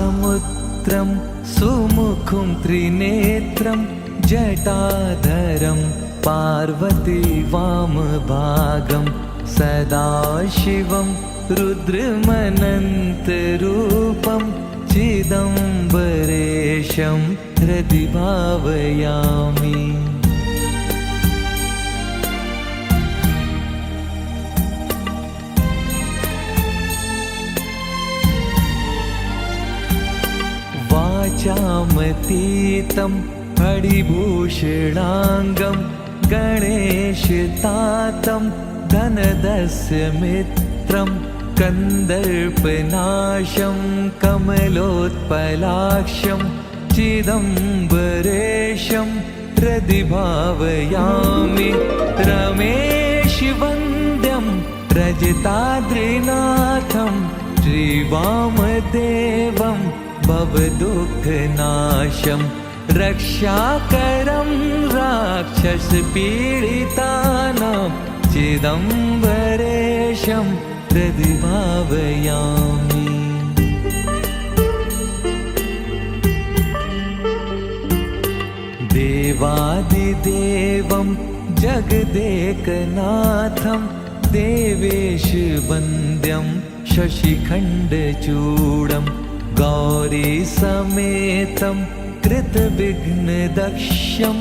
समुद्रं सुमुखं त्रिनेत्रं जटाधरं पार्वती वामभागं सदाशिवं रुद्रमनन्तरूपं चिदम्बरेशं हृदि भावयामि। वाचामतीतं फणिभूषणाङ्गं गणेशतातं धनदस्य मित्रं कन्दर्पनाशं कमलोत्पलाक्षं चिदम्बरेशं हृदि भावयामि। रमेशवन्द्यं रजताद्रिनाथं श्रीवामदेवं भवदुःखनाशं रक्षाकरं राक्षसपीडितानां चिदम्बरेशं हृदि भावयामि। देवादिदेवं जगदेकनाथं देवेशवन्द्यं शशिखण्डचूडं गौरीसमेतं कृतविघ्नदक्षं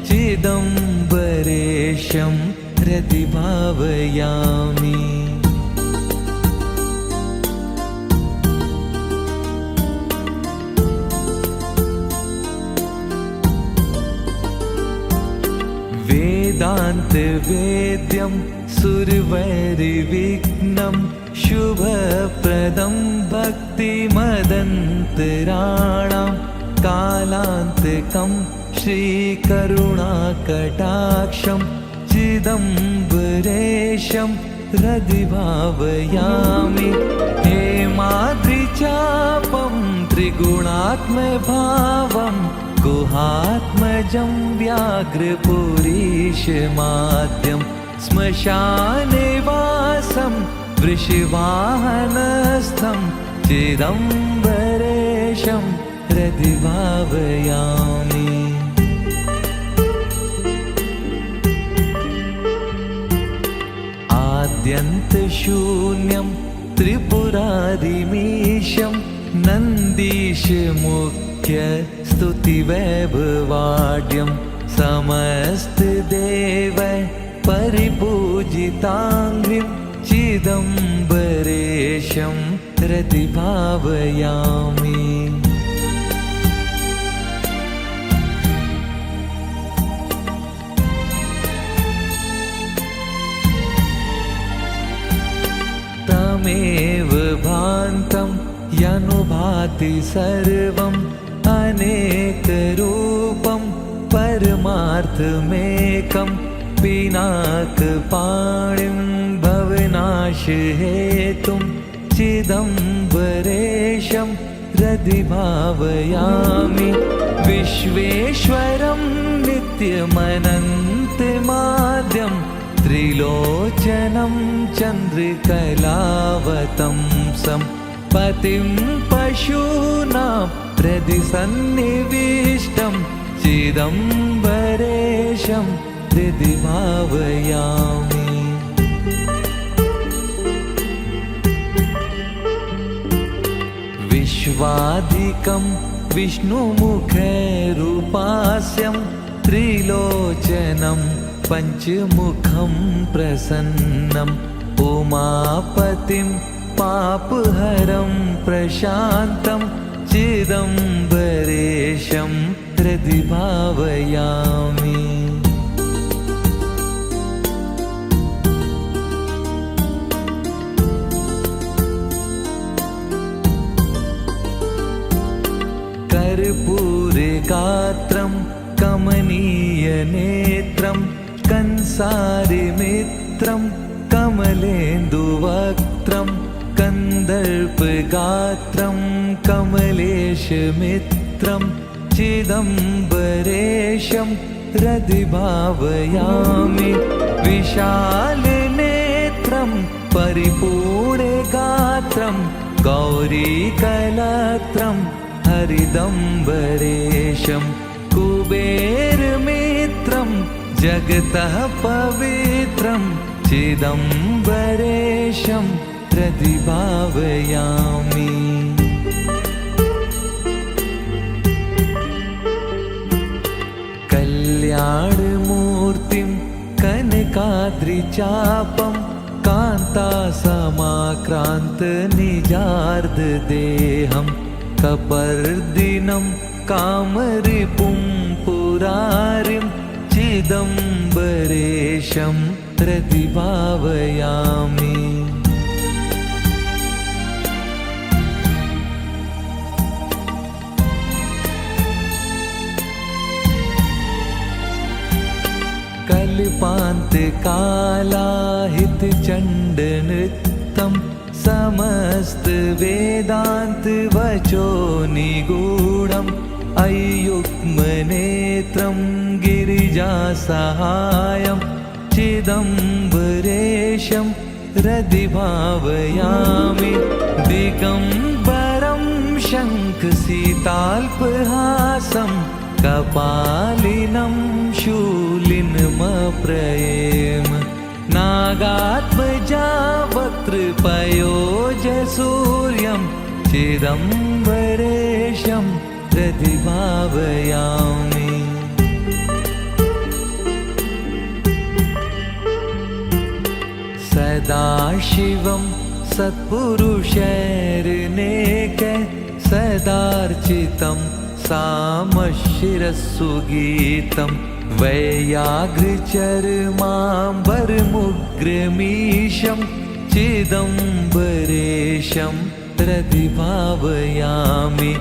चिदम्बरेशं हृदि भावयामि। वेदान्तवेद्यं सुरवरविघ्नं शुभप्रदं भक्तिमदन्तराणां कालान्तकं श्रीकरुणाकटाक्षं चिदम्बरेशं हृदि भावयामि। हेमाद्रिचापं त्रिगुणात्मभावं गुहात्मजं व्याघ्रपुरीशमाद्यं श्मशानवासं वृषवाहनस्थं चिदम्बरेशं हृदि भावयामि। आद्यन्तशून्यं त्रिपुरारिमीशं नन्दीशमुख्य स्तुतिवैभवाढ्यं समस्तदेव परिपूजिताङ्घ्रिं चिदम्बरेशं हृदि भावयामि। तमेव भान्तं यनुभाति सर्वम् अनेकरूपं परमार्थमेकं पिनाकपाणिं भवनाशहेतुं चिदम्बरेशं हृदि भावयामि। विश्वेश्वरं नित्यमनन्तमाद्यं त्रिलोचनं चन्द्रकलावतंसं पतिं पशूनां हृदि सन्निविष्टं चिदम्बरेशं हृदि भावयामि। विश्वाधिकं विष्णुमुखरूपास्यं त्रिलोचनं पञ्चमुखं प्रसन्नं उमापतिं पापहरं प्रशान्तं चिदम्बरेशं हृदि भावयामि। कर्पूरगात्रं कमनीयनेत्रं कंसारिमित्रं कमलेन्दुवक्त्रं कन्दर्पगात्रं कमलेशमित्रं चिदम्बरेशं हृदि भावयामि। विशालनेत्रं परिपूर्णगात्रं गौरीकलत्रं हरिदम्बरेशं कुबेरमित्रं जगतः पवित्रं चिदम्बरेशं प्रतिभावयामि। कल्याणमूर्तिं कनकाद्रिचापं कान्तासमाक्रान्तनिजार्धदेहं कपर्दिनं कामरिपुं पुरारिं चिदम्बरेशं प्रतिभावयामि। कल्पान्तकालाहितचण्डनृत्तं समस्तवेदान्तवचो निगूढम् अयुग्मनेत्रं गिरिजासहायं चिदम्बरेशं प्रतिभावयामि। दिगम्बरं शङ्खसीताल्पहासं कपालिनं शूलिनमप्रयेम नागात्मजा वक्त्रपयोजसूर्यं चिदम्बरेशं प्रतिभावयामि। सदाशिवं सत्पुरुषैर्नेक सदार्चितं सामशिरस्सुगीतं वैयाघ्रचर्माम्बरमुग्रमीशं चिदम्बरेशं प्रतिभावयामि।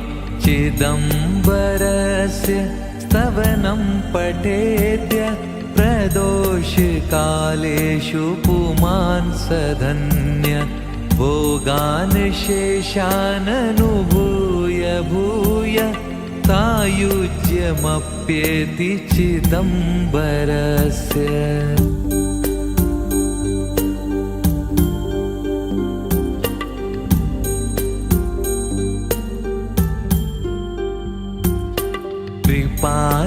चिदम्बरस्य स्तवनं पठेद्य प्रदोषकालेषु पुमान् सधन्य भोगान् शेषाननुभूय भूय सायुज्यमप्येति चिदम्बरस्य।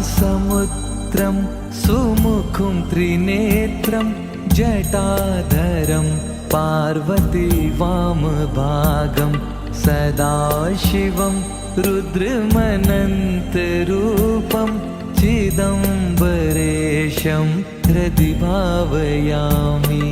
कृपासमुद्रं सुमुखं त्रिनेत्रं जटाधरं पार्वती वामभागं सदाशिवं रुद्रमनन्तरूपं चिदम्बरेशं प्रतिभावयामि।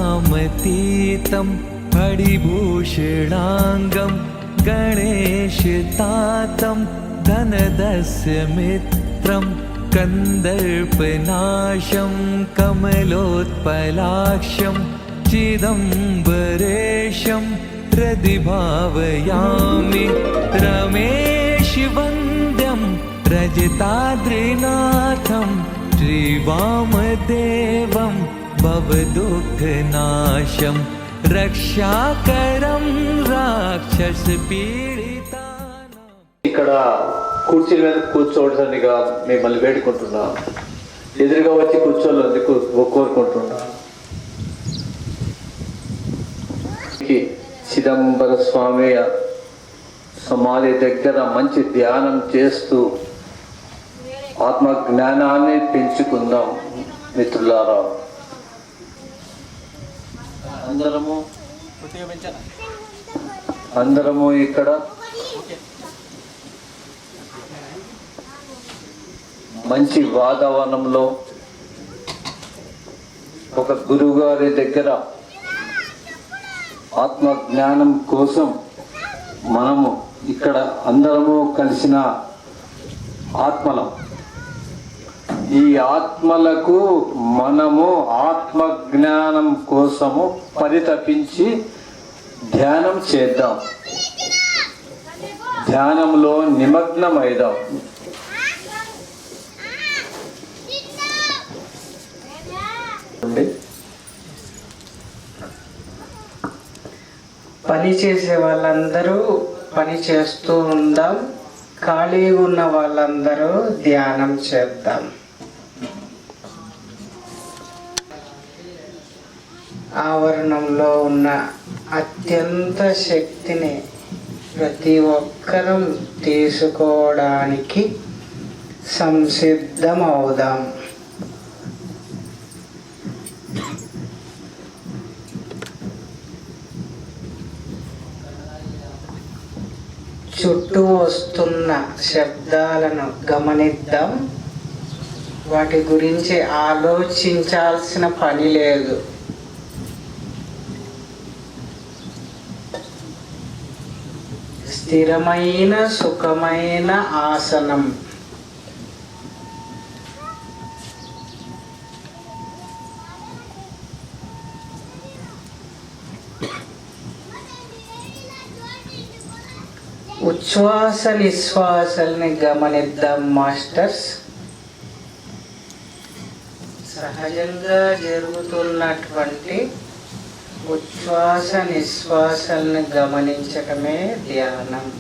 वाचामतीतं फणिभूषणाङ्गं गणेशतातं धनदस्य मित्रं कन्दर्पनाशं कमलोत्पलाक्षं चिदम्बरेशं प्रतिभावयामि। रमेशवन्द्यं रजताद्रिनाथं श्रीवामदेवं भवदुःखनाशं रक्षाकरं राक्षसपीडितानां। ఇక్కడ కుర్చీ మీద కూర్చోవడానిగా మిమ్మల్ని వేడుకుంటున్నా, ఎదురుగా వచ్చి కూర్చోవాలని కోరుకుంటున్నా. చిదంబర స్వామి సమాధి దగ్గర మంచి ధ్యానం చేస్తూ ఆత్మ జ్ఞానాన్ని పెంచుకుందాం మిత్రులారా. అందరము ఇక్కడ మంచి వాతావరణంలో ఒక గురువు గారి దగ్గర ఆత్మ జ్ఞానం కోసం మనము ఇక్కడ అందరము కలిసిన ఆత్మలం. ఈ ఆత్మలకు మనము ఆత్మ జ్ఞానం కోసము పరితపించి ధ్యానం చేద్దాం, ధ్యానంలో నిమగ్నమైదాం. పని చేసే వాళ్ళందరూ పని చేస్తూ ఉందాం, ఖాళీగా ఉన్న వాళ్ళందరూ ధ్యానం చేద్దాం. ఆవరణంలో ఉన్న అత్యంత శక్తిని ప్రతి ఒక్కరం తీసుకోవడానికి సంసిద్ధమవుదాం. చుట్టూ వస్తున్న శబ్దాలను గమనిద్దాం. వాటి గురించి ఆలోచించాల్సిన పని లేదు. స్థిరమైన సుఖమైన ఆసనం. ఉచ్ఛ్వాస నిశ్వాసల్ని గమనిద్దాం మాస్టర్స్. సహజంగా జరుగుతున్నటువంటి ఉచ్ఛ్వాస నిశ్వాసల్ని గమనించటమే ధ్యానం.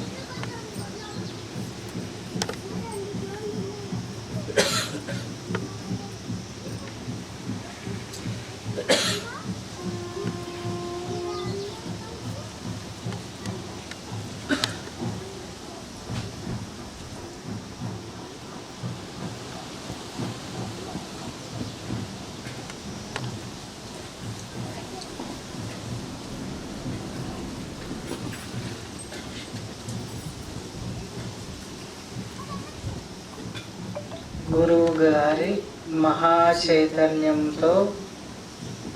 గురువు గారి మహాచైతన్యంతో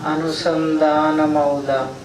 అనుసంధానమవుదాం.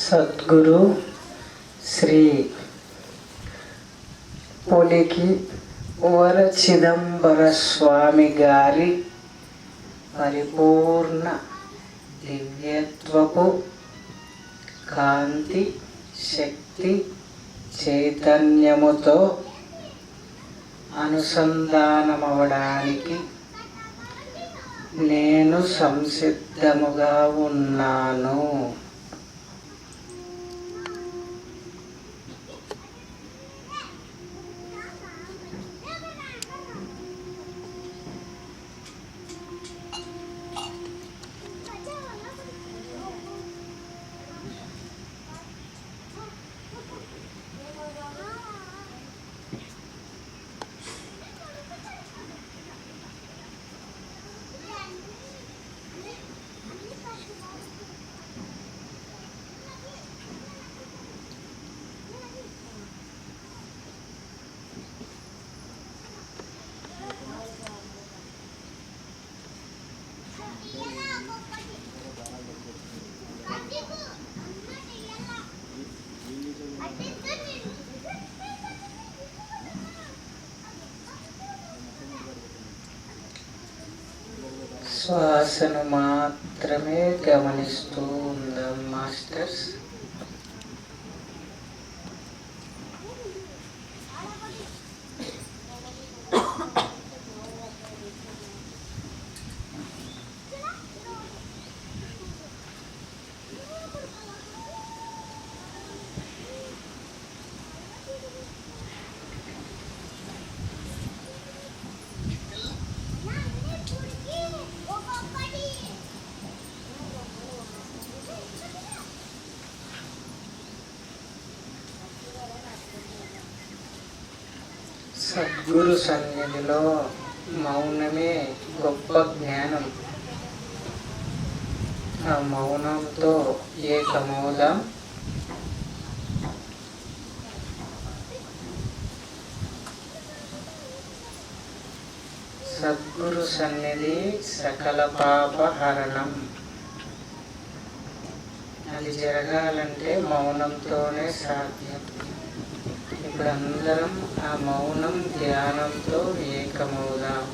సద్గురు శ్రీ పొలికి వర చిదంబర స్వామి గారి పరిపూర్ణ దివ్యత్వపు కాంతి శక్తి చైతన్యముతో అనుసంధానమవడానికి నేను సంసిద్ధముగా ఉన్నాను. శ్వాసను మాత్రమే గమనిస్తూ ఉందాం మాస్టర్స్. సద్గురు సన్నిధిలో మౌనమే గొప్ప జ్ఞానం. ఆ మౌనంతో ఏకమవుదాం. సద్గురు సన్నిధి సకల పాపహరణం. అది జరగాలంటే మౌనంతోనే సాధ్యం. ఇప్పుడు అందరం ఆ మౌనం ధ్యానంతో ఏకమవుదాం.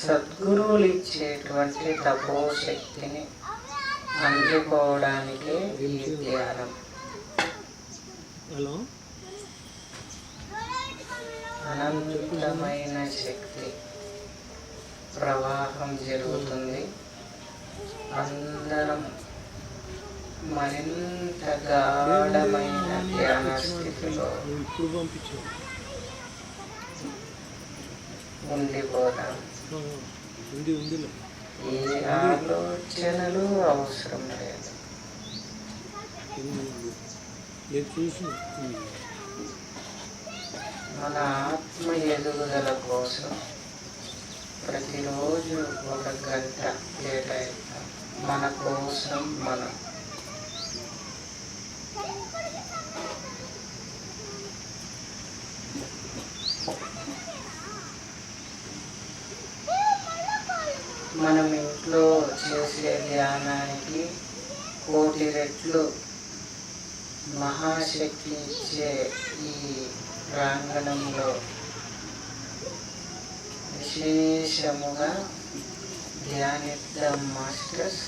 సద్గురువులు ఇచ్చేటువంటి తపోశక్తిని అందుకోవడానికే ఈ ధ్యానం. అనంతమైన శక్తి ప్రవాహం జరుగుతుంది. అందరం మరింత గాఢమైన ధ్యాన స్థితిలో ఉండిపోదాం. ఏ ఆలోచనలు అవసరం లేదు. మన ఆత్మ ఎదుగుదల కోసం ప్రతిరోజు 1 గంట కేటాయిద్దాం. మన కోసం మనం. మనం ఇంట్లో చేసే ధ్యానానికి 1,000,000 రెట్లు మహాశక్తి ఇచ్చే ఈ ప్రాంగణంలో విశేషముగా ధ్యానిద్దాం మాస్టర్స్.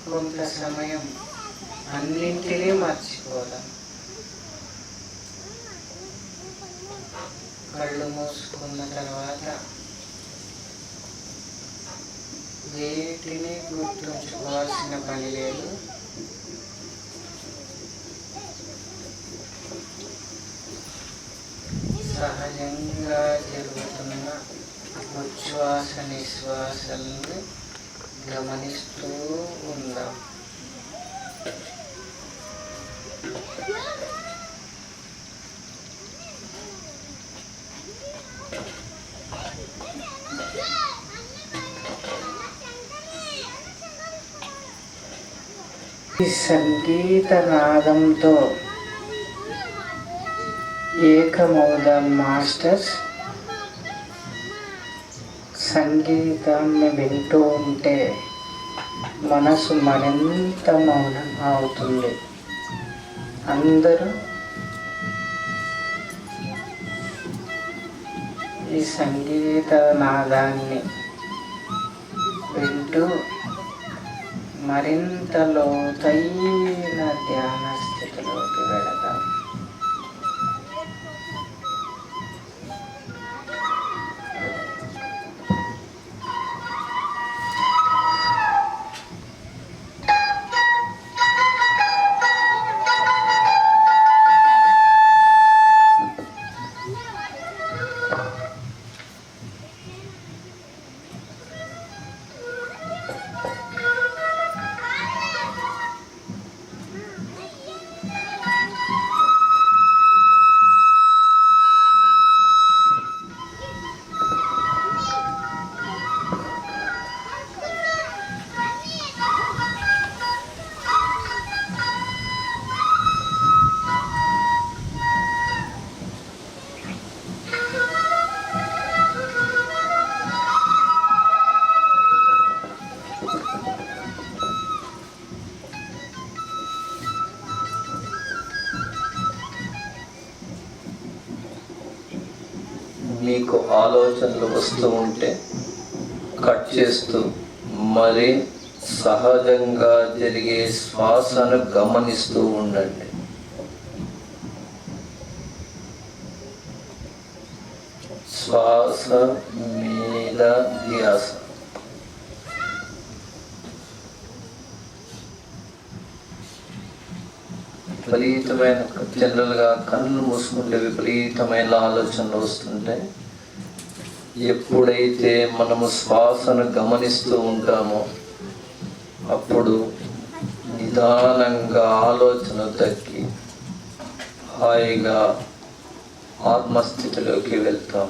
కొంత సమయం అన్నింటినీ మర్చిపోదాం. కళ్ళు మూసుకున్న తర్వాత వేటిని గుర్తుంచుకోవాల్సిన పని లేదు. సహజంగా జరుగుతున్న ఉచ్ఛ్వాస నిశ్వాసాలను గమనిస్తూ ఉందాం. ఈ సంగీత నాదంతో ఏకమవుదాం మాస్టర్స్. సంగీతాన్ని వింటూ ఉంటే మనసు మరింత మౌనం అవుతుంది. అందరూ ఈ సంగీత నాదాన్ని వింటూ మరింత లోతైన ధ్యాన స్థితిలోకి వెళదాం. మీకు ఆలోచనలు వస్తూ ఉంటే కట్ చేస్తూ మరి సహజంగా జరిగే శ్వాసను గమనిస్తూ ఉండండి. శ్వాస మీద ధ్యాస. విపరీతమైన జనరల్గా కళ్ళు మూసుకుంటే విపరీతమైన ఆలోచనలు వస్తుంటాయి. ఎప్పుడైతే మనము శ్వాసను గమనిస్తూ ఉంటామో అప్పుడు నిదానంగా ఆలోచన తగ్గి హాయిగా ఆత్మస్థితిలోకి వెళ్తాం.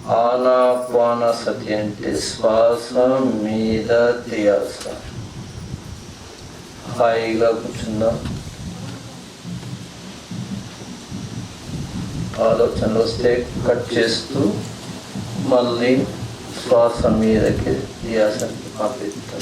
ఆనాపానసతి అంటే శ్వాస మీద ధ్యాస. హాయిగా కూర్చుందాం. ఆలోచనలు వస్తే కట్ చేస్తూ మళ్ళీ శ్వాస మీదకి ధ్యాసని ఆపిస్తాం.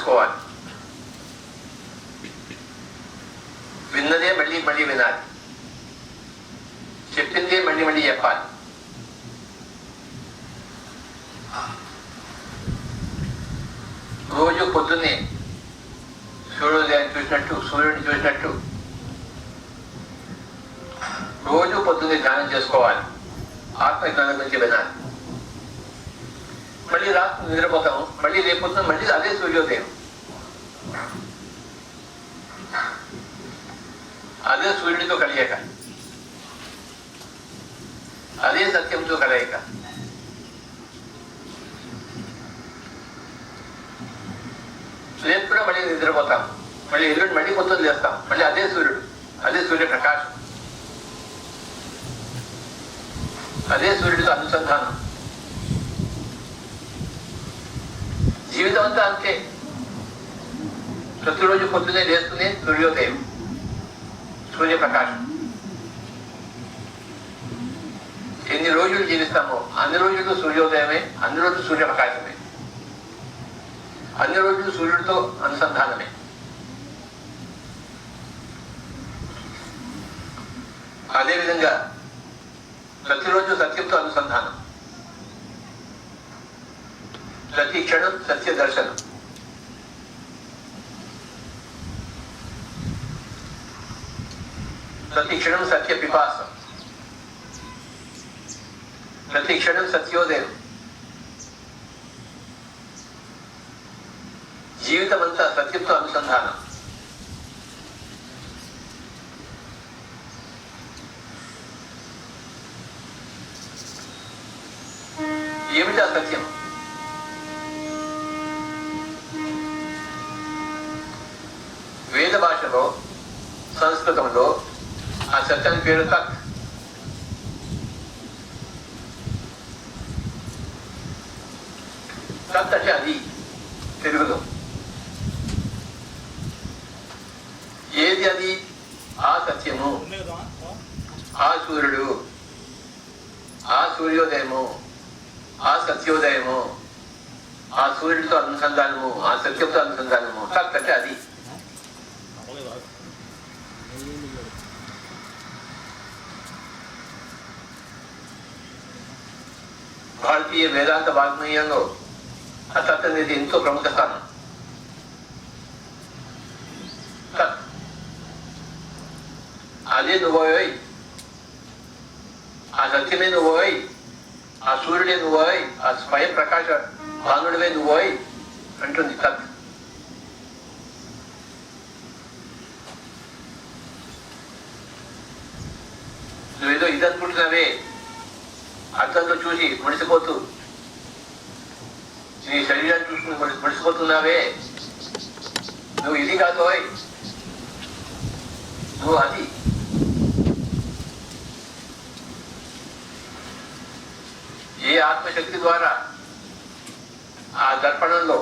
చేసుకోవాలి. విన్నదే మళ్ళీ మళ్ళీ వినాలి, చెప్పిందే మళ్ళీ మళ్ళీ చెప్పాలి. రోజు పొద్దున్నే సూర్యోదయాన్ని చూసినట్టు, సూర్యుడిని చూసినట్టు రోజు పొద్దున్నే ధ్యానం చేసుకోవాలి. ఆత్మజ్ఞానం గురించి వినాలి. మళ్ళీ రాత్రి నిద్రపోతాము, మళ్ళీ రేపు పొద్దున మళ్ళీ అదే సూర్యోదయం, అదే సూర్యుడితో కలియక, అదే సత్యంతో కలయిక. రేపు కూడా మళ్ళీ నిద్రపోతాం, మళ్ళీ ఎల్లుండి మళ్ళీ పొద్దున్న చేస్తాం, మళ్ళీ అదే సూర్యుడు, అదే సూర్య ప్రకాశం, అదే సూర్యుడితో అనుసంధానం. జీవితం అంతా అంతే. ప్రతిరోజు పొద్దునే లేస్తూనే సూర్యోదయం, సూర్యప్రకాశం. ఎన్ని రోజులు జీవిస్తామో అన్ని రోజులు సూర్యోదయమే, అన్ని రోజులు సూర్యప్రకాశమే, అన్ని రోజులు సూర్యుడితో అనుసంధానమే. అదేవిధంగా ప్రతిరోజు సత్యంతో అనుసంధానం, ప్రతి క్షణం సత్య దర్శనం. ప్రతి క్షణం సత్య పిపాసం, ప్రతి క్షణం సత్యోదయం. జీవితం అంతా సత్యంతో అనుసంధానం. ఏమిటా సత్యం? వేద భాషలో, సంస్కృతంలో ఆ సత్యానికి పేరు తత్. తత్ అంటే అది తెలుగులో. ఏది అది? ఆ సత్యము, ఆ సూర్యుడు, ఆ సూర్యోదయము, ఆ సత్యోదయము, ఆ సూర్యుడితో అనుసంధానము, ఆ సత్యంతో అనుసంధానము. తత్ అంటే అది. భారతీయ వేదాంత వాగ్మయంలో ఆ తత్ అనేది ఎంతో ప్రముఖ స్థానం. తత్ అదే నువ్వోయ్, ఆ సత్యమే నువ్వోయ్, ఆ సూర్యుడే నువ్వోయ్, ఆ స్వయం ప్రకాశ భానుడివే నువ్వోయ్ అంటుంది తత్. నువ్వేదో ఇది అనుకుంటున్నావే, అర్థంలో చూసి ముడిసిపోతూ, నీ శరీరాన్ని చూసుకుని ముడిసిపోతున్నావే, నువ్వు ఇది కాదు, నువ్వు అది. ఏ ఆత్మశక్తి ద్వారా ఆ దర్పణంలో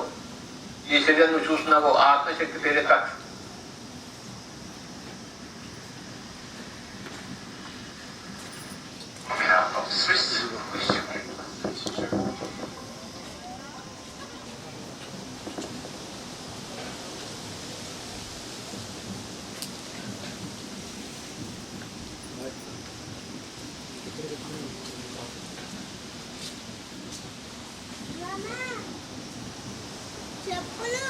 ఈ శరీరం నువ్వు చూస్తున్నావో ఆ ఆత్మశక్తి పేరే తత్. చెప్పులు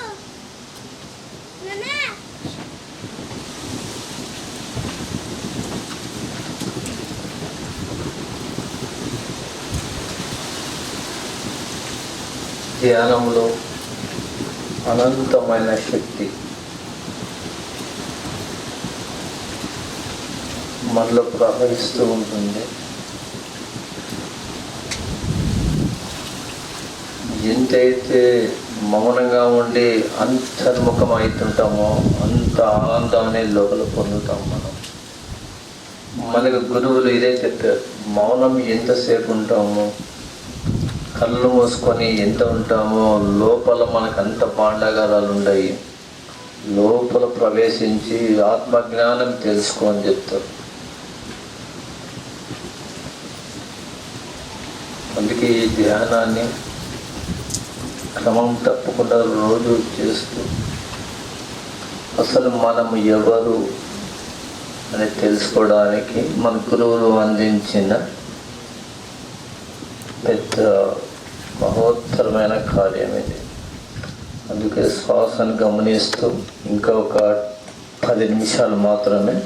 నాన్న ధ్యానంలో అనంతమైన శక్తి మనలో ప్రవహిస్తూ ఉంటుంది. ఎంతైతే మౌనంగా ఉండి అంతర్ముఖం అవుతుంటామో అంత ఆనందం అనేది లోపల పొందుతాం మనం. మనకు గురువులు ఇదే చెప్పారు, మౌనం ఎంతసేపు ఉంటామో, కళ్ళు మూసుకొని ఎంత ఉంటామో లోపల మనకు అంత పాండగారాలు ఉన్నాయి, లోపల ప్రవేశించి ఆత్మజ్ఞానం తెలుసుకో అని చెప్తారు. అందుకే ఈ ధ్యానాన్ని క్రమం తప్పకుండా రోజు చేస్తూ అసలు మనం ఎవరు అని తెలుసుకోవడానికి మన గురువులు అందించిన పెద్ద మహోత్తరమైన కార్యం ఇది. అందుకే శ్వాసను గమనిస్తూ ఇంకా ఒక 10 నిమిషాలు మాత్రమే,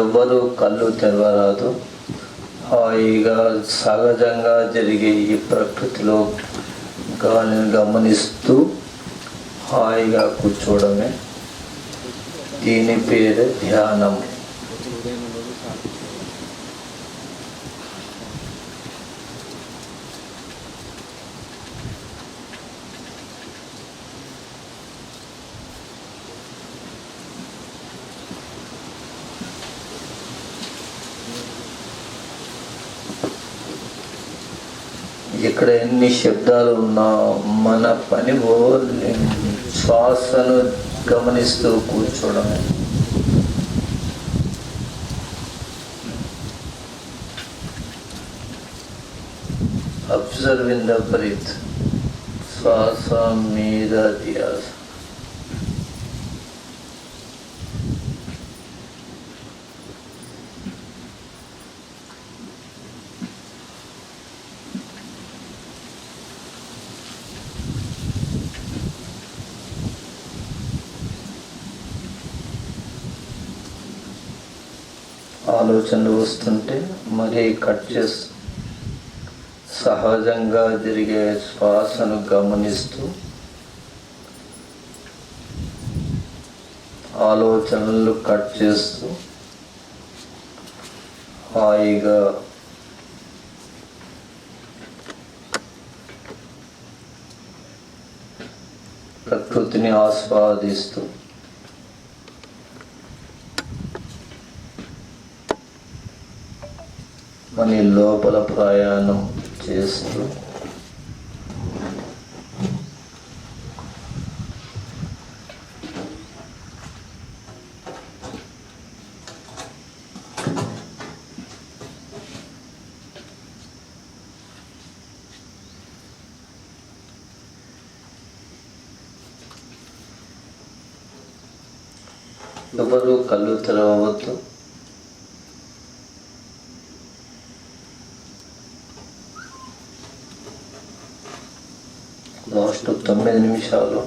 ఎవ్వరూ కళ్ళు తెరవరాదు. హాయిగా సహజంగా జరిగే ఈ ప్రకృతిలో గాలిని గమనిస్తూ హాయిగా కూర్చోవడమే. దీని పేరు ధ్యానం. ఇక్కడ ఎన్ని శబ్దాలు ఉన్నా మన పని శ్వాసను గమనిస్తూ కూర్చోవడమే. Observe in the breath. శ్వాస మీద ధ్యాస. ఆలోచనలు వస్తుంటే మరీ కట్ చేస్తూ సహజంగా జరిగే శ్వాసను గమనిస్తూ ఆలోచనలు కట్ చేస్తూ హాయిగా ప్రకృతిని ఆస్వాదిస్తూ మన లోపల ప్రయాణం చేస్తూ ఎవరు కళ్ళు తెరవవద్దు. లాస్ట్ 9 నిమిషాలు.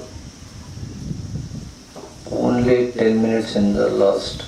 Only 10 minutes in the last.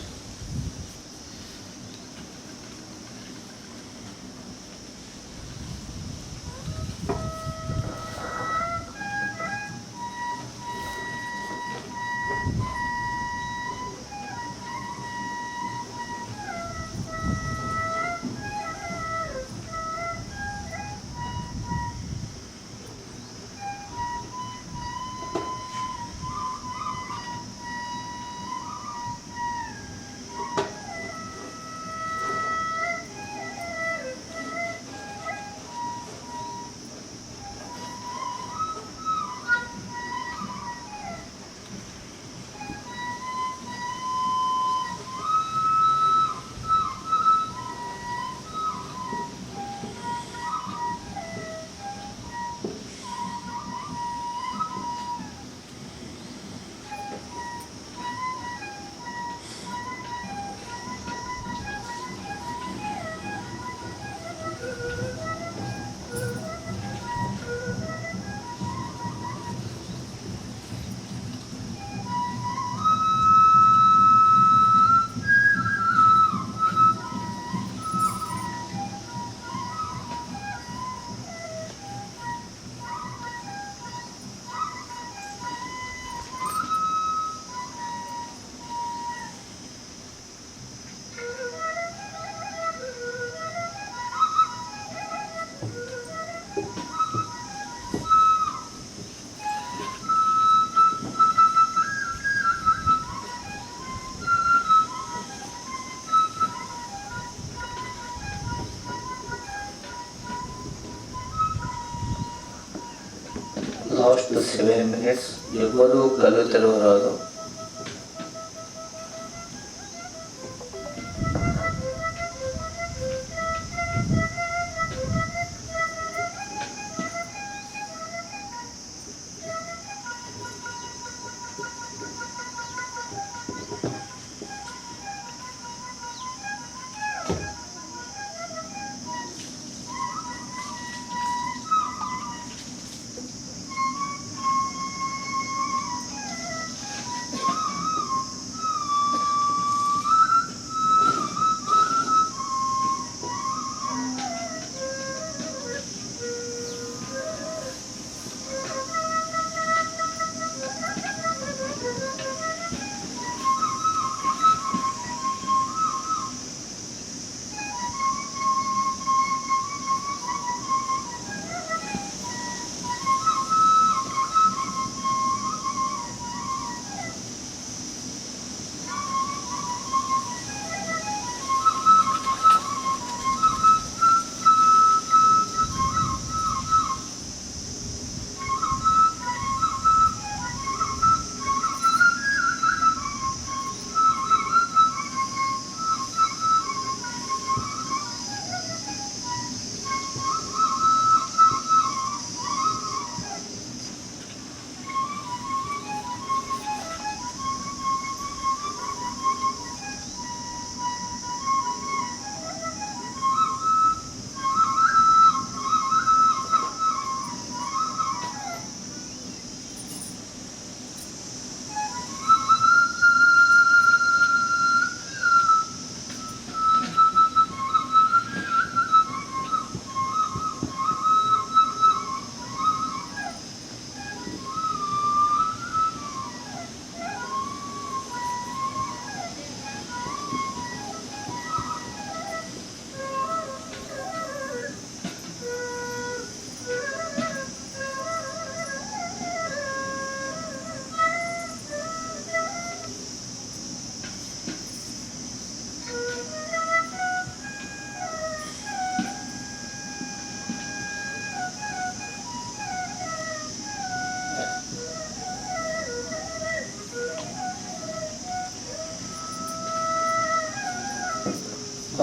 Last 7 minutes. ఎవరు కళ్ళు తెరవరాదు.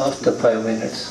after 5 minutes.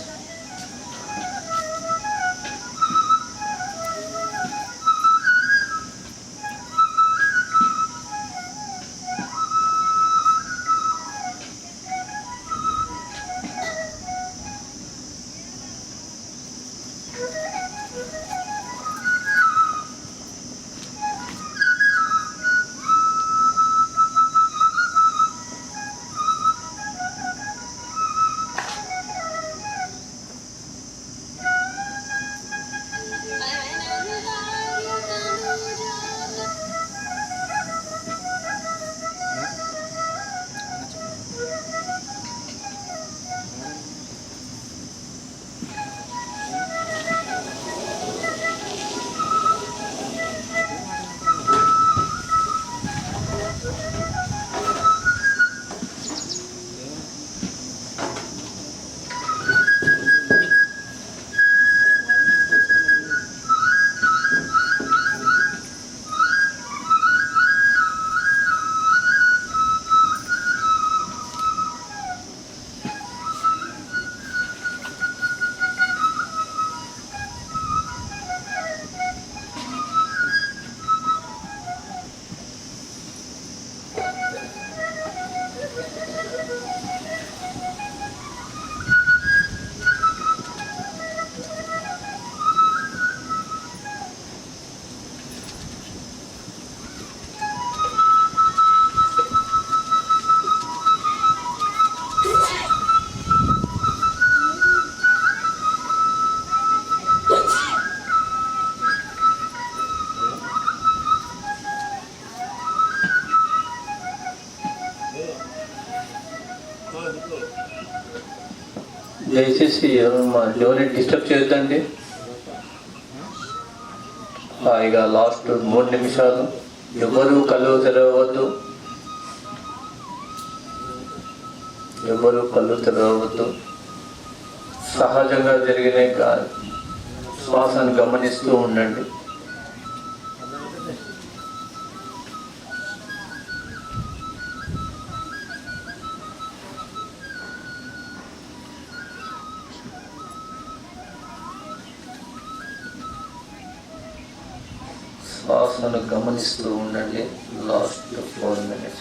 దయచేసి ఎవరిని డిస్టర్బ్ చేయొద్దండి. హాయిగా లాస్ట్ 3 నిమిషాలు ఎవరు కళ్ళు తెరవద్దు, ఎవరు కళ్ళు తెరవద్దు. సహజంగా జరిగిన శ్వాసను గమనిస్తూ ఉండండి. శ్వాసను గమనిస్తూ ఉండండి. Last 4 minutes.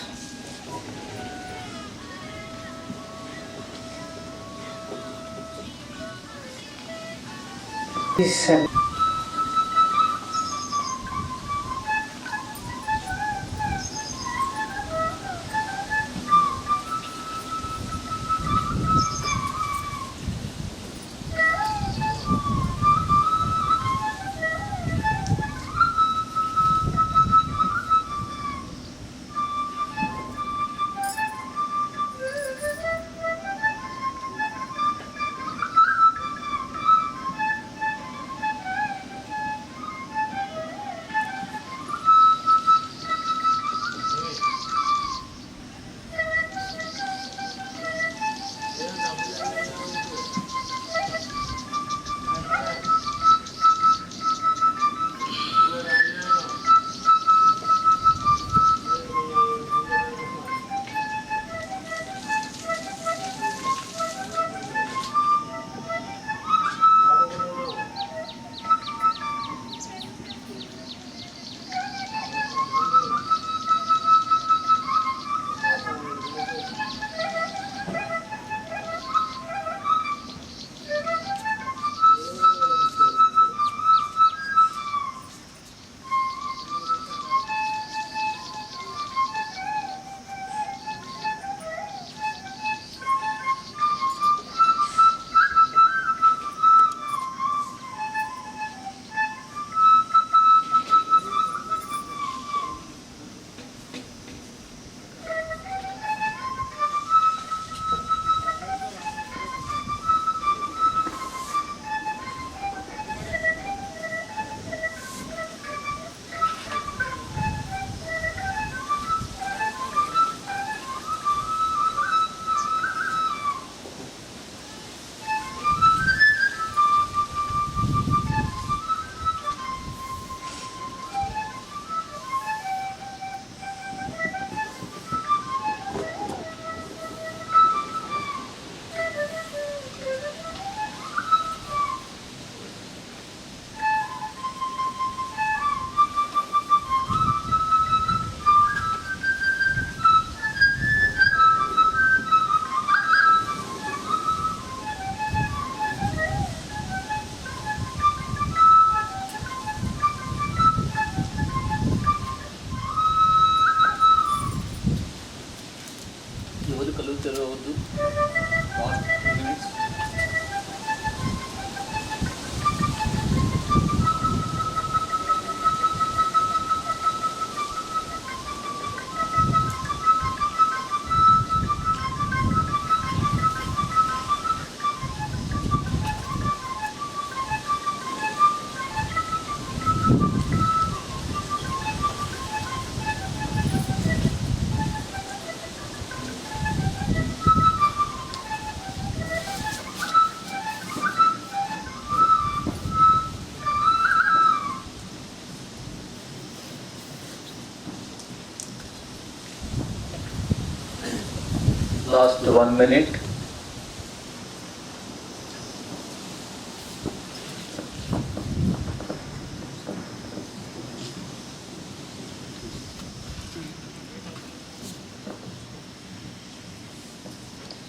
Last 1 minute.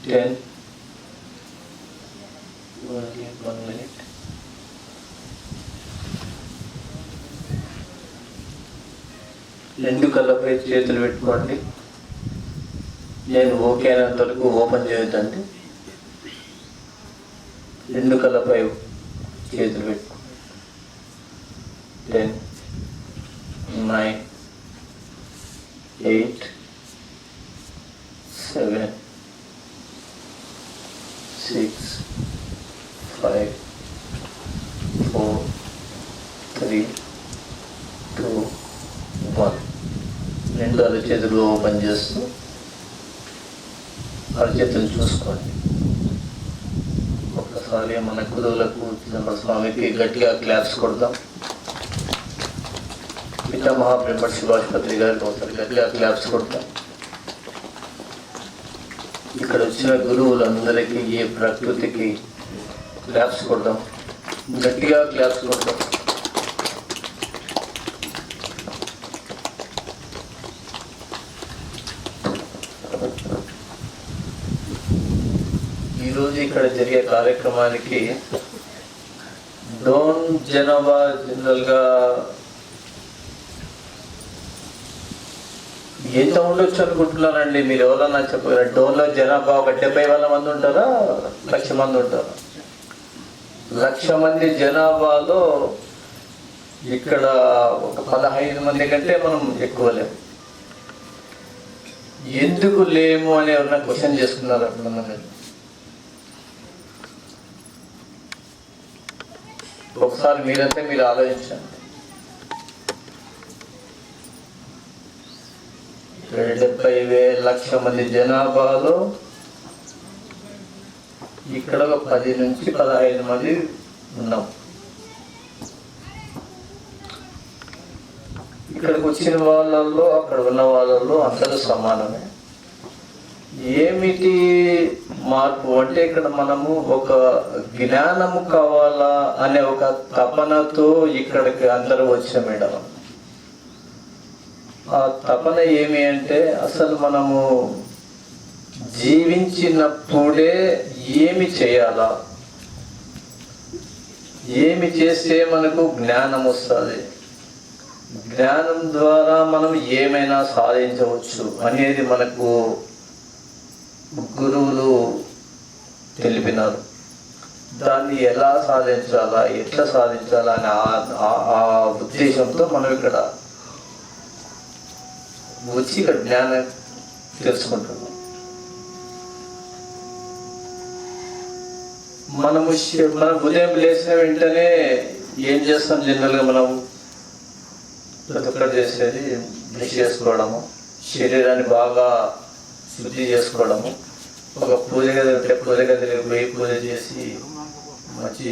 Ten. Only 1 minute. రెండు కళ్ళపై చేతులు పెట్టుకోండి. నేను ఓకే అయినంత వరకు ఓపెన్ చేయొద్దండి. రెండు కళ్ళపై చేతులు పెట్టుకో. 10, 9, 8, 7, 6, 5, 4, 3, 2, 1. రెండు అరచేతులు ఓపెన్ చేస్తూ అరచేతులు చూసుకోండి. ఒక్కసారి మన గురువులకు స్వామికి గట్టిగా క్లాప్స్ కొడదాం. పితామహ బ్రహ్మర్షి సుభాష్ గారికి ఒకసారి గట్టిగా క్లాప్స్ కొడతాం. ఇక్కడ వచ్చిన గురువులందరికీ ఈ ప్రకృతికి క్లాప్స్ కొడదాం. గట్టిగా క్లాప్స్ కొడదాం. ఈరోజు ఇక్కడ జరిగే కార్యక్రమానికి డోన్ జనాభా జనరల్గా ఎంత ఉండొచ్చు అనుకుంటున్నారండి? మీరు ఎవరన్నా చెప్పారు? డోన్లో జనాభా ఒక 70,000 మంది ఉంటారా, 1,00,000 మంది ఉంటారా? 1,00,000 మంది జనాభాలో ఇక్కడ ఒక 15 మంది కంటే మనం ఎక్కువ లేము. ఎందుకు లేము అని ఎవరన్నా క్వశ్చన్ చేసుకున్నారు అప్పుడు? ఒకసారి మీరంతా మీరు ఆలోచించండి. 70,000 మంది జనాభాలో ఇక్కడ ఒక 10 నుంచి 15 మంది ఉన్నాం. ఇక్కడికి వచ్చిన వాళ్ళల్లో అక్కడ ఉన్న వాళ్ళల్లో అందరూ సమానమే. ఏమిటి మార్పు అంటే, ఇక్కడ మనము ఒక జ్ఞానము కావాలా అనే ఒక తపనతో ఇక్కడికి అందరూ వచ్చాం. మేడం, ఆ తపన ఏమి అంటే, అసలు మనము జీవించినప్పుడే ఏమి చేయాలా, ఏమి చేస్తే మనకు జ్ఞానం వస్తుంది, జ్ఞానం ద్వారా మనం ఏమైనా సాధించవచ్చు అనేది మనకు గురువులు తెలిపినారు. దాన్ని ఎలా సాధించాలా, ఎట్లా సాధించాలా అనే ఆ ఉద్దేశంతో మనం ఇక్కడ వచ్చి ఇక్కడ జ్ఞానం తెలుసుకుంటున్నాం. మనం ఉదయం లేచిన వెంటనే ఏం చేస్తాం? జనరల్గా మనం ప్రతి ఒక్కరు చేసేది బ్రష్ చేసుకోవడము, శరీరాన్ని బాగా శుద్ధి చేసుకోవడము, ఒక పూజ గది ఉంటే పూజ గదికి పోయి పూజ చేసి మంచి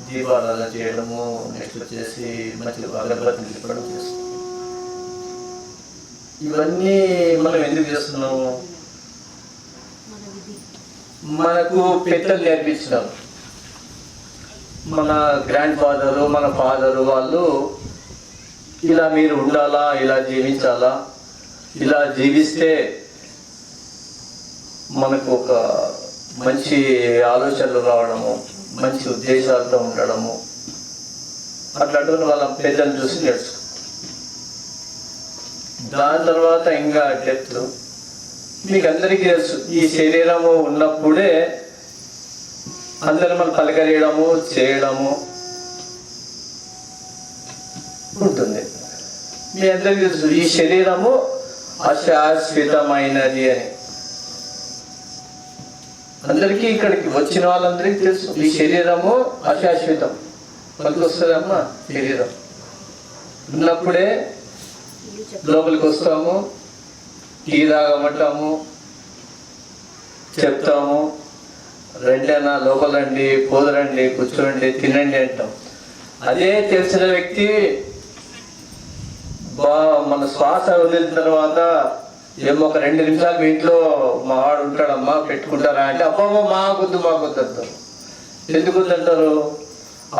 దీపారాధన చేయడము, నెక్స్ట్ వచ్చేసి మంచి అగరబత్తులు తిప్పడం చేస్తాం. ఇవన్నీ మనం ఎందుకు చేస్తున్నాము? మనకు పెద్దలు నేర్పించినారు. మన గ్రాండ్ ఫాదరు, మన ఫాదరు వాళ్ళు ఇలా మీరు ఉండాలా, ఇలా జీవించాలా, ఇలా జీవిస్తే మనకు ఒక మంచి ఆలోచనలు రావడము, మంచి ఉద్దేశాలతో ఉండడము, అట్లాంటి వాళ్ళ పెద్దలు చూసి నేర్చుకో. దాని తర్వాత ఇంకా డెప్త్ మీకు అందరికీ తెలుసు. ఈ శరీరము ఉన్నప్పుడే అందరూ మనం పలకరియడము, చేయడము ఉంటుంది. మీ అందరికీ తెలుసు ఈ శరీరము అశాశ్వతమైనది అని. అందరికీ ఇక్కడికి వచ్చిన వాళ్ళందరికీ తెలుసు ఈ శరీరము అశాశ్వతం. మనకు వస్తుందమ్మా, శరీరం ఉన్నప్పుడే లోపలికి వస్తాము, టీ తాగమంటాము, చెప్తాము, రెండైనా లోపల రండి, పోదరండి, కూర్చోండి, తినండి అంటాం. అదే తెలిసిన వ్యక్తి మన శ్వాస వదిలిన తర్వాత ఏమో ఒక 2 నిమిషాలు మీ ఇంట్లో మా వాడు ఉంటాడమ్మా పెట్టుకుంటారా అంటే అబ్బా మాకొద్దు అంటారు. ఎందుకు అంటారు?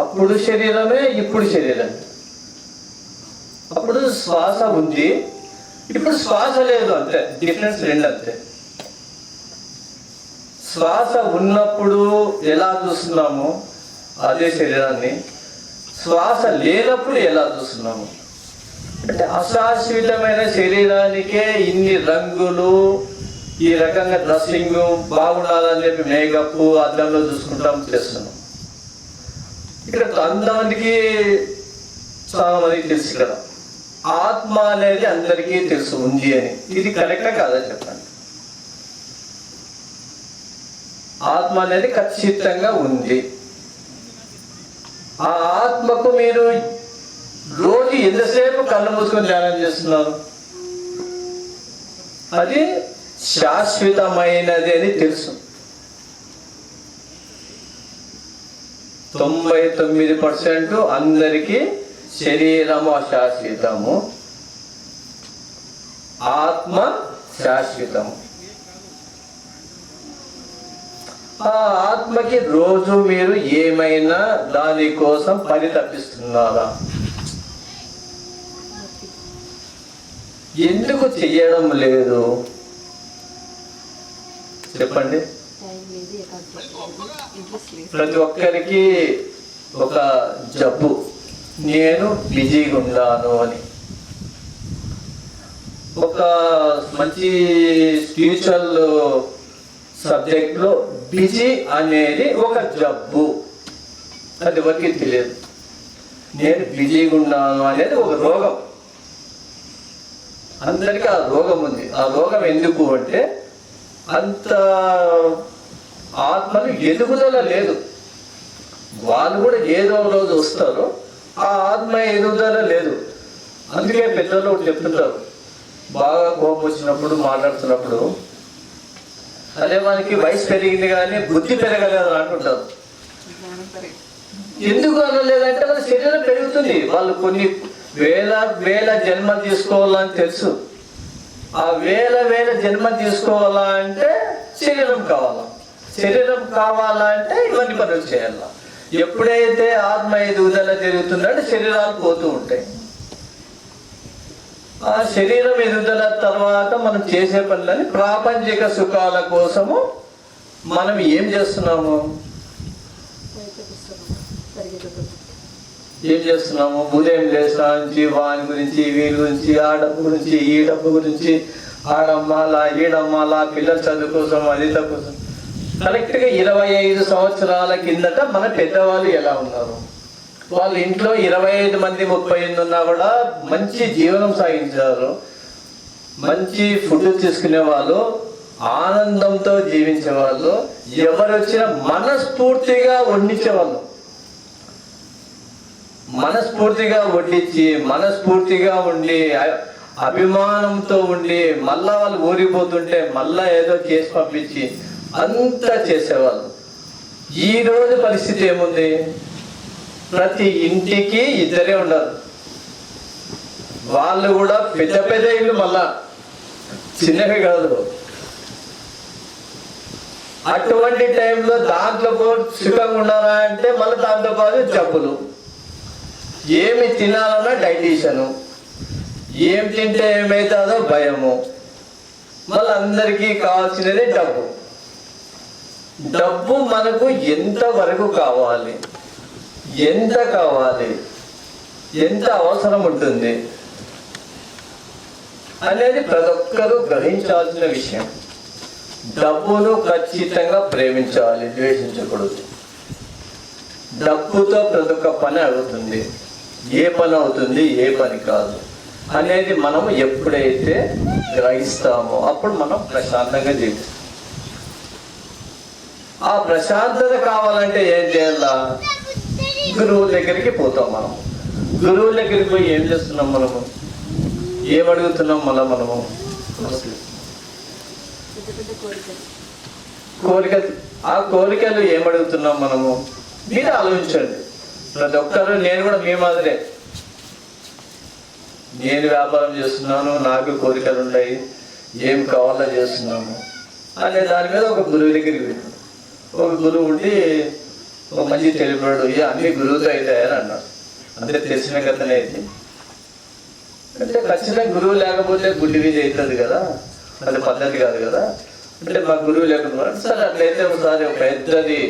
అప్పుడు శరీరమే, ఇప్పుడు శరీరమే. అప్పుడు శ్వాస ఉంది, ఇప్పుడు శ్వాస లేదు, అంతే. డిఫరెన్స్ 2 అంతే. శ్వాస ఉన్నప్పుడు ఎలా చూస్తున్నాము అదే శరీరాన్ని, శ్వాస లేనప్పుడు ఎలా చూస్తున్నాము. అంటే అశాశ్వతమైన శరీరానికే ఇన్ని రంగులు, ఈ రకంగా డ్రెస్సింగ్ బాగుండాలని చెప్పి మేకప్ అద్దంలో చూసుకుంటాం, చేస్తున్నాం. ఇక్కడ అంతమందికి చాలా మందికి తెలుసు కదా, ఆత్మ అనేది అందరికీ తెలుసు ఉంది అని. ఇది కరెక్టా కాదా చెప్పండి? ఆత్మ అనేది ఖచ్చితంగా ఉంది. ఆ ఆత్మకు మీరు రోజు ఎంతసేపు కళ్ళు మూసుకొని ధ్యానం చేస్తున్నారు? అది శాశ్వతమైనది అని తెలుసు. 99% అందరికీ శరీరము అశాశ్వతము, ఆత్మ శాశ్వతము. ఆ ఆత్మకి రోజు మీరు ఏమైనా దానికోసం పరితపిస్తున్నారా? ఎందుకు చెయ్యడం లేదు చెప్పండి? ప్రతి ఒక్కరికి ఒక జబ్బు, నేను బిజీగా ఉన్నాను అని. ఒక మంచి స్పిరిచువల్ సబ్జెక్ట్లో బిజీ అనేది ఒక జబ్బు, అది ఎవరికి తెలియదు. నేను బిజీగా ఉన్నాను అనేది ఒక రోగం, అందరికీ ఆ రోగం ఉంది. ఆ రోగం ఎందుకు అంటే అంత ఆత్మను ఎదుగుదల లేదు. వాళ్ళు కూడా ఏదో రోజు వస్తారు, ఆ ఆత్మ ఎదుగుదల లేదు. అందుకే పెద్దలు చెప్తుంటారు, బాగా కోపం వచ్చినప్పుడు మాట్లాడుతున్నప్పుడు, అదే మనకి వయసు పెరిగింది కానీ బుద్ధి పెరగలేదు అంటుంటారు. ఎందుకు అనలేదంటే మన శరీరం పెరుగుతుంది. వాళ్ళు కొన్ని వేల జన్మ తీసుకోవాలని తెలుసు. ఆ వేల జన్మ తీసుకోవాలా అంటే శరీరం కావాలా, శరీరం కావాలంటే ఇవన్నీ పనులు చేయాలా. ఎప్పుడైతే ఆత్మ ఎదుగుదల జరుగుతుందంటే శరీరాలు పోతూ ఉంటాయి. ఆ శరీరం ఎదుగుదల తర్వాత మనం చేసే పనులని ప్రాపంచిక సుఖాల కోసము మనం ఏం చేస్తున్నాము? ఉదయం లేస్తా నుంచి వాని గురించి, వీరి గురించి, ఆ డబ్బు గురించి, ఈ డబ్బు గురించి, ఆడమ్మాలా ఈడమ్మాలా, పిల్లల చదువు కోసం, అది కోసం. కరెక్ట్గా 25 సంవత్సరాల కిందట మన పెద్దవాళ్ళు ఎలా ఉన్నారు? వాళ్ళ ఇంట్లో 25 మంది 30 ఉన్నా కూడా మంచి జీవనం సాగించారు, మంచి ఫుడ్ తీసుకునే వాళ్ళు, ఆనందంతో జీవించేవాళ్ళు. ఎవరు వచ్చినా మనస్ఫూర్తిగా వండించేవాళ్ళు, మనస్ఫూర్తిగా వడ్డించి, మనస్ఫూర్తిగా ఉండి, అభిమానంతో ఉండి, మళ్ళా వాళ్ళు ఊరిపోతుంటే మళ్ళా ఏదో చేసి పంపించి అంతా చేసేవాళ్ళు. ఈ రోజు పరిస్థితి ఏముంది? ప్రతి ఇంటికి 2 ఉండరు. వాళ్ళు కూడా పెద్ద ఇల్లు, మళ్ళా చిన్నవి కాదు. అటువంటి టైంలో దాంట్లో సుఖంగా ఉండాలా అంటే మళ్ళీ దాంతో పాటు జబ్బులు. ఏమి తినాలన్నా డైజెషను, ఏం తింటే ఏమవుతుందో భయము. మళ్ళీ అందరికీ కావాల్సినది డబ్బు. డబ్బు మనకు ఎంత వరకు కావాలి, ఎంత కావాలి, ఎంత అవసరం ఉంటుంది అనేది ప్రతి ఒక్కరూ గ్రహించాల్సిన విషయం. డబ్బును ఖచ్చితంగా ప్రేమించాలి, ద్వేషించకూడదు. డబ్బుతో ప్రతి ఒక్క పని అవుతుంది, ఏ పని అవుతుంది, ఏ పని కాదు అనేది మనం ఎప్పుడైతే గ్రహిస్తామో అప్పుడు మనం ప్రశాంతంగా జీవిస్తాం. ఆ ప్రశాంతత కావాలంటే ఏం చేయాలా? గురువుల దగ్గరికి పోతాం. మనం గురువుల దగ్గరికి పోయి ఏం చేస్తున్నాం? మనము ఏమడుగుతున్నాం? మనము కోరికలు. ఆ కోరికలు ఏమడుగుతున్నాం మనము? మీరు ఆలోచించండి. ప్రతి ఒక్కరు, నేను కూడా మీ మాదిరే. నేను వ్యాపారం చేస్తున్నాను, నాకు కోరికలు ఉన్నాయి. ఏం కావాలో చేస్తున్నాము అనే దాని మీద ఒక గురువు దగ్గరికి వెళ్ళాడు. ఒక గురువు ఉండి ఒక మంచి తెలిపాడు, అన్ని గురువుతో అవుతాయని అన్నాడు. అంటే తెలిసిన కథనే అయితే అంటే ఖచ్చితంగా గురువు లేకపోతే గుడ్డి వీధి అవుతుంది కదా, అది పద్ధతి కాదు కదా. అంటే మా గురువు లేకుండా సరే అట్లయితే ఒకసారి ఒక పెద్దది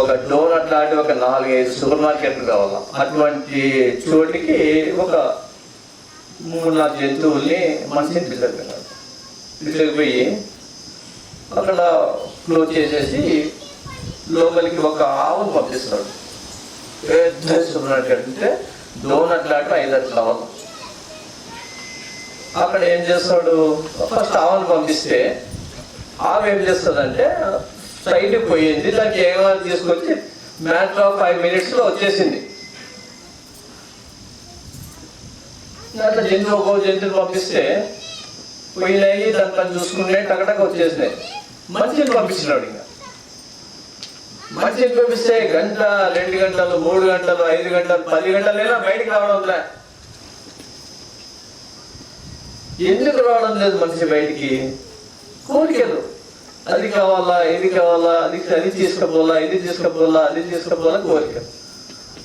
ఒక డోన్ అట్లాంటి ఒక 4-5 సూపర్ మార్కెట్లు కావాలా. అటువంటి చోటికి ఒక 3-4 జంతువుల్ని మనిషిని తీసుకుపోయి అక్కడ క్లోజ్ చేసేసి లోపలికి ఒక ఆవును పంపిస్తున్నాడు. పెద్ద సూపర్ మార్కెట్ అంటే డోన్ అట్లాంటి 5-6 కావాలి. అక్కడ ఏం చేస్తాడు, ఫస్ట్ ఆవును పంపిస్తే ఆవు ఏం చేస్తుందంటే సైడ్కి పోయింది, దానికి ఏమైనా తీసుకొచ్చి మ్యాటర్ ఆఫ్ 5 minutesలో వచ్చేసింది. అట్లా ఒక్కో జంతువులు పంపిస్తే పోయినాయి, దాని పని చూసుకుంటే టకటక వచ్చేసినాయి. మనిషిని పంపించినాడు. ఇంకా మనిషిని పంపిస్తే 1 గంట 2 గంటలు 3 గంటలు 5 గంటలు 10 గంటలైనా బయటికి రావడం. ఎందుకు రావడం లేదు మనిషి బయటికి? కోరికలు, అది కావాలా, ఇది కావాలా, అది తీసుకపోవాలా, ఇది తీసుకపోవాలా, అది తీసుకపోవాలా, కోరిక.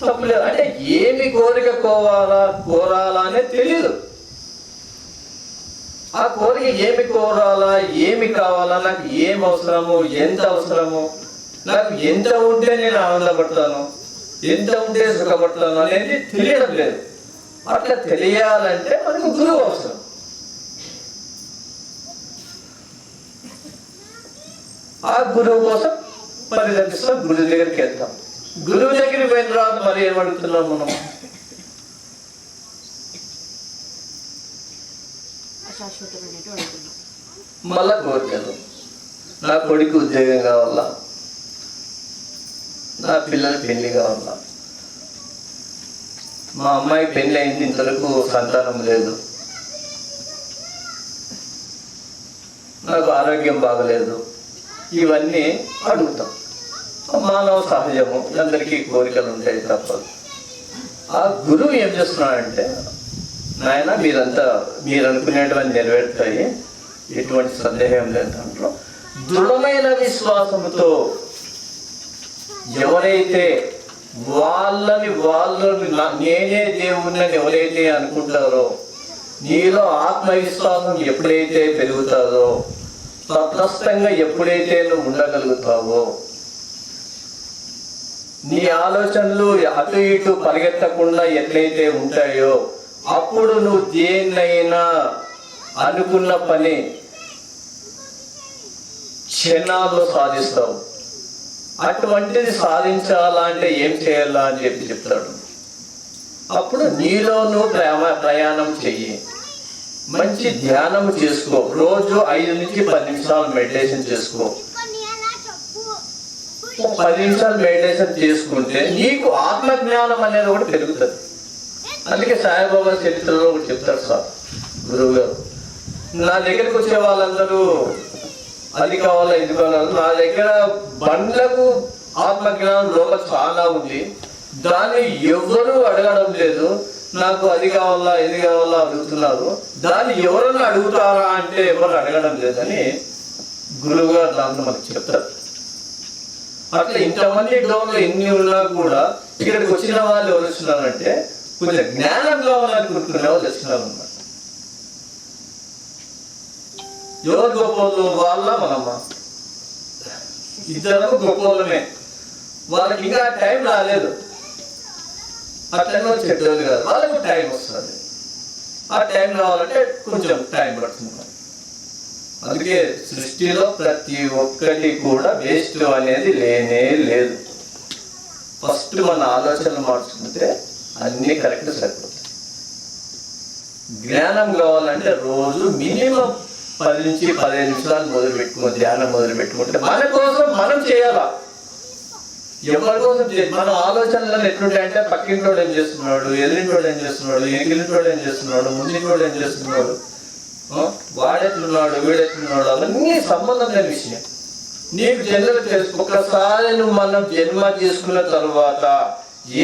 తప్పలేదు. అంటే ఏమి కోరిక కోరాలా అనేది తెలియదు. ఆ కోరిక ఏమి కోరాలా, ఏమి కావాలా, నాకు ఏం అవసరము, ఎంత అవసరము, నాకు ఎంత ఉంటే నేను ఆనందపడతాను, ఎంత ఉంటే సుఖపడతాను అనేది తెలియడం లేదు. అట్లా తెలియాలంటే మనకు గురువు అవసరం. ఆ గురువు కోసం పరిదర్శిస్తాం, గురువు దగ్గరికి వెళ్తాం. గురువు దగ్గరికి పోయిన తర్వాత మరి ఏం అడుగుతున్నాం మనం? మళ్ళా కోరికలు. నా కొడుకు ఉద్యోగం కావాలా, నా పిల్లల పెళ్లి కావాలా, మా అమ్మాయి పెళ్లి అయింది ఇంతవరకు సంతానం లేదు, నాకు ఆరోగ్యం బాగలేదు, ఇవన్నీ అడుగుతాం. మానవ సహజము, అందరికీ కోరికలు ఉంటాయి, తప్పదు. ఆ గురువు ఏం చేస్తున్నాడంటే, నాయన మీరంతా మీరు అనుకునేటువంటి నెరవేరుతాయి, ఎటువంటి సందేహం లేదు దాంట్లో. దృఢమైన విశ్వాసంతో ఎవరైతే వాళ్ళు నేనే దేవుణ్ణి ఎవరైతే అనుకుంటారో, నీలో ఆత్మవిశ్వాసం ఎప్పుడైతే పెరుగుతుందో, తటస్థంగా ఎప్పుడైతే నువ్వు ఉండగలుగుతావో, నీ ఆలోచనలు అటు ఇటు పరిగెత్తకుండా ఎట్లయితే ఉంటాయో, అప్పుడు నువ్వు దేన్నైనా అనుకున్న పని క్షణాల్లో సాధిస్తావు. అటువంటిది సాధించాలంటే ఏం చేయాలా అని చెప్తాడు. అప్పుడు నీలో నువ్వు ప్రయాణం చెయ్యి, మంచి ధ్యానం చేసుకో, రోజు 5 నుంచి 10 నిమిషాలు మెడిటేషన్ చేసుకో. 10 నిమిషాలు మెడిటేషన్ చేసుకుంటే నీకు ఆత్మజ్ఞానం అనేది ఒకటి పెరుగుతుంది. అందుకే సాయిబాబా చరిత్రలో ఒకటి చెప్తారు సార్ గురువు గారు, నా దగ్గరికి వచ్చే వాళ్ళందరూ అది కావాలా ఇది కావాలా, నా దగ్గర బండ్లకు ఆత్మజ్ఞానం లోపల చాలా ఉంది, దాన్ని ఎవరు అడగడం లేదు, నాకు అది కావాలా ఇది కావాలా అడుగుతున్నారు, దాన్ని ఎవరన్నా అడుగుతారా అంటే ఎవరు అడగడం లేదని గురువు గారు దాంట్లో మనకు చెప్తారు. అట్లా ఇంతమంది డోన్లు ఎన్ని ఉన్నా కూడా ఇక్కడికి వచ్చిన వాళ్ళు ఎవరు వచ్చినారంటే కొంచెం జ్ఞానం కావాలని కోరుకునే వాళ్ళు వచ్చినారు అన్నమాట. ఎవరు గొప్ప వాళ్ళ మనమ్మ ఇద్దరు గొప్పలమే, వాళ్ళకి ఇంకా టైం రాలేదు. అట్లనే చెడ్డోళ్ళు కాదు, వాళ్ళకి టైం వస్తుంది. ఆ టైం రావాలంటే కొంచెం టైం పడుతుంది. అందుకే సృష్టిలో ప్రతి ఒక్కటి కూడా వేస్ట్ అనేది లేనే లేదు. ఫస్ట్ మన ఆలోచనలు మార్చుకుంటే అన్నీ కరెక్ట్ సరిపోతాయి. జ్ఞానం కావాలంటే రోజు మినిమం 10 నుంచి 15 నిమిషాలు మొదలుపెట్టుకుని ధ్యానం మొదలుపెట్టుకుంటే మన కోసం మనం చేయాలా, ఎవరి కోసం మన ఆలోచనలను ఎట్లుంటాయంటే పక్కింటోడు ఏం చేస్తున్నాడు, ఎదురింటోడు ఏం చేస్తున్నాడు, ఎగిరింటోడు ఏం చేస్తున్నాడు, ముందుంటోడు ఏం చేస్తున్నాడు, వాడెట్లున్నాడు వీడెట్లున్నాడు, అవన్నీ సంబంధం లేని విషయం. నీకు జన్మ తెలుసు. ఒక్కసారి నువ్వు మనం జన్మ తీసుకున్న తర్వాత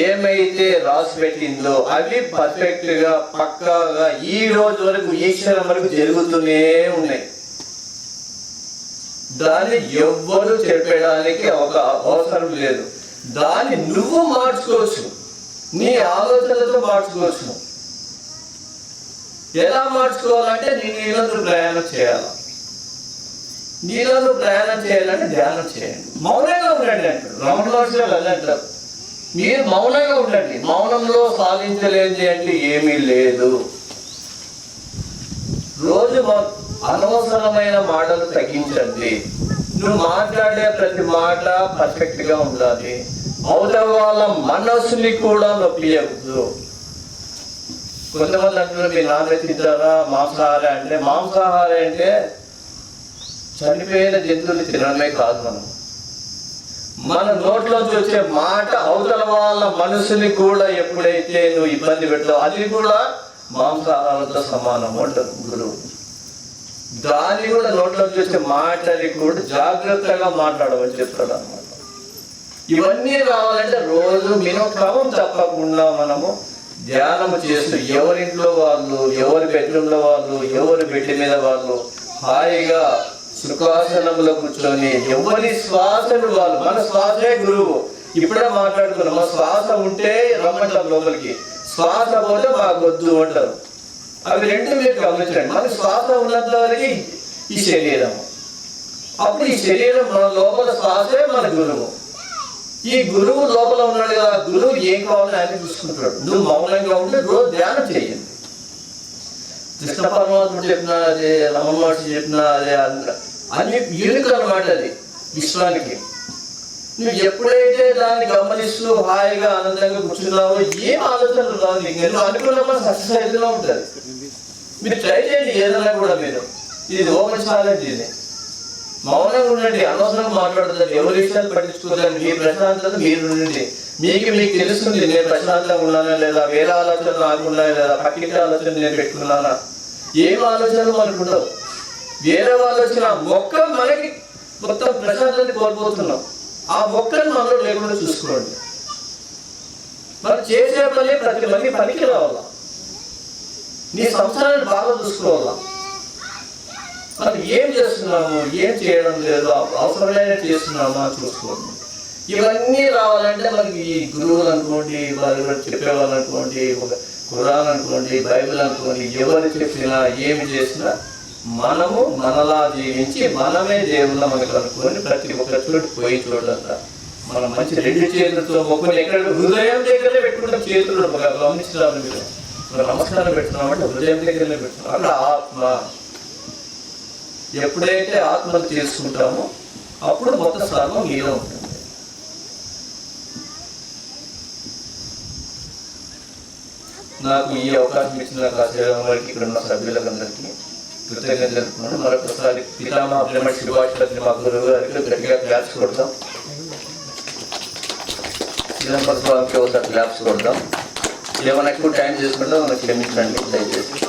ఏమైతే రాసి పెట్టిందో అవి పర్ఫెక్ట్ గా పక్కాగా ఈ రోజు వరకు ఈ క్షణం వరకు జరుగుతూనే ఉన్నాయి. దాన్ని ఎవ్వరు చెప్పడానికి ఒక అవసరం లేదు. దాన్ని నువ్వు మార్చుకోవచ్చు, నీ ఆలోచనలతో మార్చుకోవచ్చు. ఎలా మార్చుకోవాలంటే నీలో నువ్వు ప్రయాణం చేయాలి. నీలో నువ్వు ప్రయాణం చేయాలంటే ధ్యానం చేయండి, మౌనంగా ఉండండి అంటారు రమణ మహర్షి గారు. అదే అంటారు, మీరు మౌనంగా ఉండండి. మౌనంలో సాధించలేనిది అంటే ఏమీ లేదు. రోజు అనవసరమైన మాటలు తగ్గించండి. నువ్వు మాట్లాడే ప్రతి మాట పర్ఫెక్ట్ గా ఉండాలి. అవతల వాళ్ళ మనస్సుని కూడా నొప్పియకూడదు. కొంతమంది అంటున్నారు, మీరు నాన్ వెజ్ తింటారా, మాంసాహారి అంటే. మాంసాహారి అంటే చనిపోయిన జంతువులు తినడమే కాదు, మన నోట్లోంచి వచ్చే మాట అవతల వాళ్ళ మనసుని కూడా ఎప్పుడైతే నువ్వు ఇబ్బంది పెడతావు, అది కూడా మాంసాహారంతో సమానం అంటారు గురువు. దాన్ని కూడా నోట్లోంచి వచ్చే మాటని కూడా జాగ్రత్తగా మాట్లాడమని చెప్తాడు అన్నమాట. ఇవన్నీ రావాలంటే రోజు క్రమం తప్పకుండా మనము ధ్యానము చేస్తూ, ఎవరింట్లో వాళ్ళు, ఎవరి బెడ్రూమ్లో వాళ్ళు, ఎవరి బెడ్ మీద వాళ్ళు హాయిగా సుఖాసనంలో కూర్చొని ఎవరి శ్వాసను వాళ్ళు, మన శ్వాసే గురువు. ఇప్పుడే మాట్లాడుకున్నాం, మా శ్వాస ఉంటే రమ్మంటారు లోపలికి, శ్వాస పోతే మాకు వద్దు అంటారు. అవి రెండు మీరు గమనించండి. మన శ్వాస ఉన్నంత వరకు ఈ శరీరం, అప్పుడు ఈ శరీరం మన లోపల శ్వాసే మన గురువు. ఈ గురువు లోపల ఉన్నాడు కదా, గురువు ఏం కావాలని ఆయన చూసుకుంటాడు. నువ్వు మౌనంగా ఉంటే రోజు ధ్యానం చేయండి. కృష్ణ పరమాత్ముడు చెప్పిన అదే, రమణ మహర్షి చెప్పిన అదే, అన్ని యూనిక్ అన్నమాట అది విశ్వానికి. నువ్వు ఎప్పుడైతే దాన్ని గమనిస్తూ హాయిగా ఆనందంగా కూర్చున్నావో ఏం ఆలోచనలు రావు నీకు. నువ్వు అనుకున్న సక్సెస్ అయితేనే ఉంటుంది. మీరు ట్రై చేయండి ఏదైనా కూడా. మీరు ఇది ఓపెన్ ఛాలెంజ్. ఇది మౌనంగా ఉండండి, అనవసరంగా మాట్లాడుతుంది, ఎవరి విషయాలు పట్టించుకోదండి. మీ ప్రశాంతత మీరు ఉండండి. మీకు తెలుస్తుంది నేను ప్రశాంతంగా ఉన్నానా లేదా, వేరే ఆలోచనలు నాకు ఉన్నాయా లేదా, పక్కింటి ఆలోచన నేను పెట్టుకున్నానా, ఏం ఆలోచనలు మనకు ఉండవు. వేరే ఆలోచన మొక్క మనకి మొత్తం ప్రశాంతతని కోల్పోతున్నాం. ఆ మొక్కను మనలో లేకుండా చూసుకోండి. మనం చేసే పని ప్రతి మంది పనికి రావాలా, నీ సంసారాన్ని బాగా చూసుకోవాలా. మనం ఏం చేస్తున్నాము, ఏం చేయడం లేదు, అవసరమైన చేస్తున్నామా చూసుకోండి. ఇవన్నీ రావాలంటే మనకి ఈ గురువులు అనుకోండి, వాళ్ళు చెప్పేవాళ్ళు అనుకోండి, ఒక ఖురాన్ అనుకోండి, బైబిల్ అనుకోండి, ఎవరు చెప్పినా ఏమి చేసినా మనము మనలా జీవించి మనమే దేవుళ్ళ మనకు అనుకోని ప్రతి ఒక్క చోటు పోయి చూడంతా మనం మంచి రెండు చేతులతో మొక్కుని ఎక్కడ హృదయం దగ్గరనే పెట్టుకుంటాం. చేతులు గమనించాలి మీరు. మనం నమస్కారం పెట్టుకున్నామంటే హృదయం దగ్గరనే పెట్టుకున్నాం. అక్కడ ఆత్మ, ఎప్పుడైతే ఆత్మను చేసుకుంటామో అప్పుడు మొత్తం సర్వం నీలో ఉంటుంది. నాకు ఈ అవకాశం ఇచ్చిన కాసేపు వారికి ఇక్కడ ఉన్న సభ్యులందరికీ కృతజ్ఞతలు తెలుపుతున్నాను. మరొకసారి పితామహ బ్రహ్మ శివాశ్వతి మా గురువు గారికి గట్టిగా క్లాప్స్ కొడతాం. చిదంబర స్వామికి ఒకసారి క్లాప్స్ కొడతాం. ఏమైనా ఎక్కువ టైం చేసుకుంటే మనకు క్షమించండి దయచేసి.